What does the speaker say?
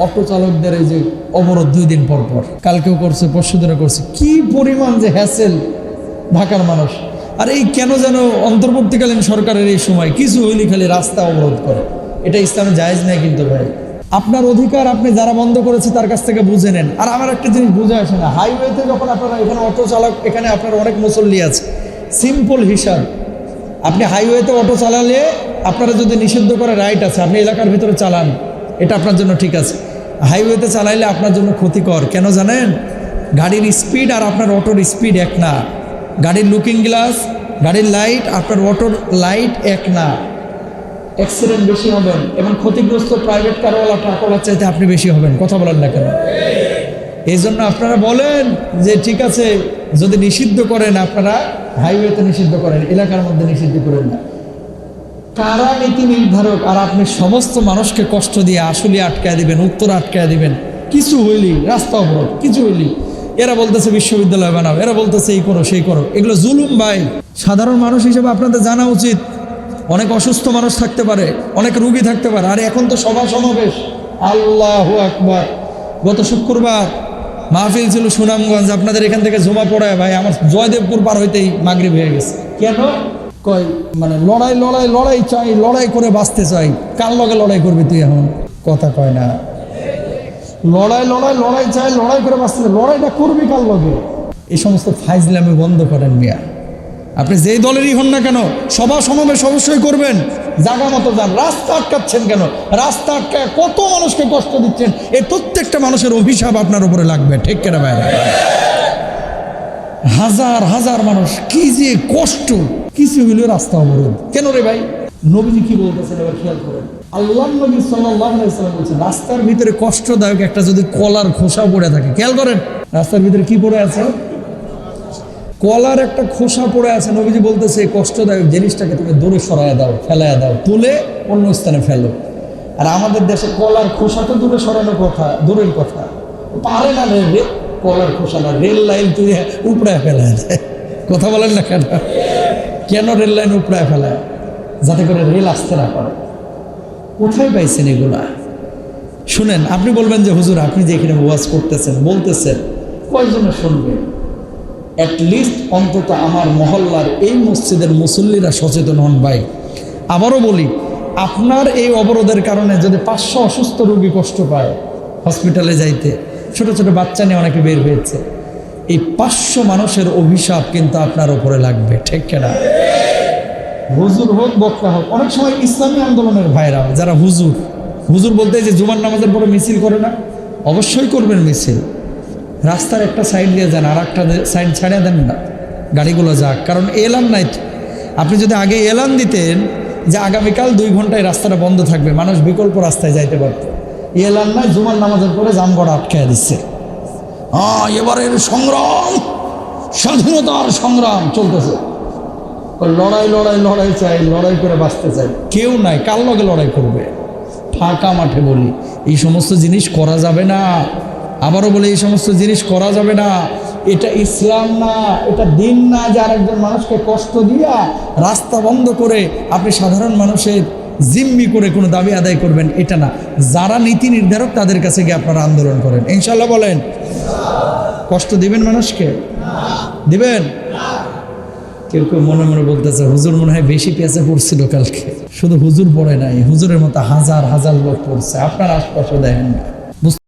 Auto চালকদের এই যে অবরোধ 2 দিন পর পর, কালকেও করছে, পরশু দিনও করছে। কি পরিমাণ যে হ্যাসেল ঢাকার মানুষ। আর এই কেন যেন অন্তর্বর্তীকালীন সরকারের এই সময় কিছু হইলে খালি রাস্তা অবরোধ করে। এটা ইসলামে জায়েজ নাই কিন্তু ভাই। আপনার অধিকার আপনি যারা বন্ধ করেছে তার কাছ থেকে বুঝে নেন। আর আমার একটা জিনিস বুঝে আসে না, হাইওয়েতে যখন আপনারা এখানে অটো চালক, এখানে আপনার অনেক মুসল্লি আছে, সিম্পল হিসাব, আপনি হাইওয়েতে অটো চালালে আপনারা যদি নিষিদ্ধ করে রাইট আছে, আপনি এলাকার ভিতরে চালান, এটা আপনার জন্য ঠিক আছে। হাইওয়েতে চালাইলে আপনার জন্য ক্ষতিকর। কেন জানেন? গাড়ির স্পিড আর আপনার অটোর স্পিড এক না। গাড়ির লুকিং গ্লাস, গাড়ির লাইট, আপনার অটোর লাইট এক না। অ্যাক্সিডেন্ট বেশি হবেন এবং ক্ষতিগ্রস্ত প্রাইভেট কারওয়ালা ট্রাকওয়ালার চাইতে আপনি বেশি হবেন। কথা বলেন না কেন? এই জন্য আপনারা বলেন যে ঠিক আছে, যদি নিষিদ্ধ করেন আপনারা হাইওয়েতে নিষিদ্ধ করেন, এলাকার মধ্যে নিষিদ্ধ করেন না। কারা নীতি নির্ধারক? আর আপনি সমস্ত মানুষকে কষ্ট দিয়ে আসলে আটকায় দিবেন, উত্তর আটকায় দিবেন। কিছু হইলি রাস্তা অবরোধ, কিছু হইলি এরা বলতেছে বিশ্ববিদ্যালয় বানাও, এরা বলতেছে এই করো সেই করো। এগুলো জুলুম ভাই। সাধারণ মানুষ হিসেবে আপনাদের জানা উচিত, অনেক অসুস্থ মানুষ থাকতে পারে, অনেক রুগী থাকতে পারে। আর এখন তো সভা সমাবেশ, আল্লাহু আকবার। গত শুক্রবার মাহফিল ছিল সুনামগঞ্জ, আপনাদের এখান থেকে জমা পড়ায় ভাই আমার জয়দেবপুর পার হইতেই মাগরিব হয়ে গেছে। কেন? কয় মানে লড়াই লড়াই লড়াই চাই, লড়াই করে বাঁচতে চাই। কার লগে লড়াই করবি তুই? এখন কথা কয় না। লড়াই লড়াই লড়াই চাই, লড়াই করে বাঁচতে চাই, লড়াইটা করবি কার লগে? এই সমস্ত ফাইজলামি বন্ধ করেন মিয়া। আপনি যেই দলেরই হন না কেন, সভা সমাবেশ অবশ্যই করবেন, জায়গা মতো যান। রাস্তা আটকাচ্ছেন কেন? রাস্তা আটকায় কত মানুষকে কষ্ট দিচ্ছেন। এই প্রত্যেকটা মানুষের অভিশাপ আপনার উপরে লাগবে। ঠিক কেনা ভাই? হাজার হাজার মানুষ, কি যে কষ্ট। কিছু হইলেও রাস্তা অবরোধ কেন রে ভাই? নবীজি কি বলতেছেন এবার খেয়াল করেন। আল্লাহর নবী সাল্লাল্লাহু আলাইহি ওয়াসাল্লাম বলছেন, রাস্তার ভিতরে কষ্টদায়ক একটা যদি কলার খোসা পড়ে থাকে, খেয়াল করেন রাস্তার ভিতরে কি পড়ে আছে? কলার একটা খোসা পড়ে আছে। নবীজি বলতেছে এই কষ্টদায়ক জিনিসটাকে তুমি দূরে সরাইয়া দাও, ফেলাইয়া দাও, তুলে অন্য স্থানে ফেলো। আর আমাদের দেশে কলার খোসা তো দূরে সরানোর কথা দূরের কথা, পারে না রে। কলার খোসা না, রেল লাইন তুই উপড়ে ফেলায় দেয়। কথা বলেন না কেন? কেন রেল লাইন উপড়ে ফেলায়? যাতে করে রেল আসতে না পারে। কোথায় পাইছেন এগুলা? শুনেন, আপনি বলবেন যে হুজুর আপনি যে এখানে ওয়াজ করতেছেন, বলতেছেন, কয়জনে শুনবে? অ্যাটলিস্ট অন্তত আমার মহল্লার এই মসজিদের মুসল্লিরা সচেতন হন ভাই। আবারও বলি, আপনার এই অবরোধের কারণে যদি 500 অসুস্থ রোগী কষ্ট পায় হসপিটালে যাইতে, ছোট ছোট বাচ্চা নিয়ে অনেকে বের হয়েছে, এই 500 মানুষের অভিশাপ কিন্তু আপনার উপরে লাগবে। ঠিক কিনা? হুজুর হোক, বক্তা হোক। অনেক সময় ইসলামী আন্দোলনের ভাইরা যারা হুজুর হুজুর বলতে যে জুমার নামাজের পরে মিছিল করে না, অবশ্যই করবেন মিছিল। রাস্তার একটা সাইড দিয়ে যান, আর একটা সাইড ছাড়িয়ে দেন না, গাড়িগুলো যাক। কারণ এলান নাই তো। আপনি যদি আগে এলান দিতেন যে আগামীকাল 2 ঘন্টায় রাস্তাটা বন্ধ থাকবে, মানুষ বিকল্প রাস্তায় যাইতে পারত। এলান নাই, জুমার নামাজের পরে জামগড় আটকায় দিচ্ছে। এবারের সংগ্রাম, স্বাধীনতার সংগ্রাম চলতেছে। লড়াই লড়াই লড়াই চাই, লড়াই করে বাঁচতে চাই। কেউ নাই, কার লগে লড়াই করবে? ফাঁকা মাঠে বলি এই সমস্ত জিনিস করা যাবে না। আবারও বলে এই সমস্ত জিনিস করা যাবে না। এটা ইসলাম না, এটা দিন না যে আরেকজন মানুষকে কষ্ট দিয়া রাস্তা বন্ধ করে আপনি সাধারণ মানুষের জিম্মি করে কোনো দাবি আদায় করবেন, এটা না। যারা নীতি নির্ধারক তাদের কাছে গিয়ে আপনারা আন্দোলন করেন। ইনশাল্লাহ বলেন। কষ্ট দিবেন মানুষকে? দিবেন? কেউ কেউ মনে মনে বলতেছে হুজুর মনে হয় বেশি পেঁচে পড়ছিল কালকে। শুধু হুজুর পড়ে নাই, হুজুরের মতো হাজার হাজার লোক পড়ছে। আপনার আশপাশে দেখেন না।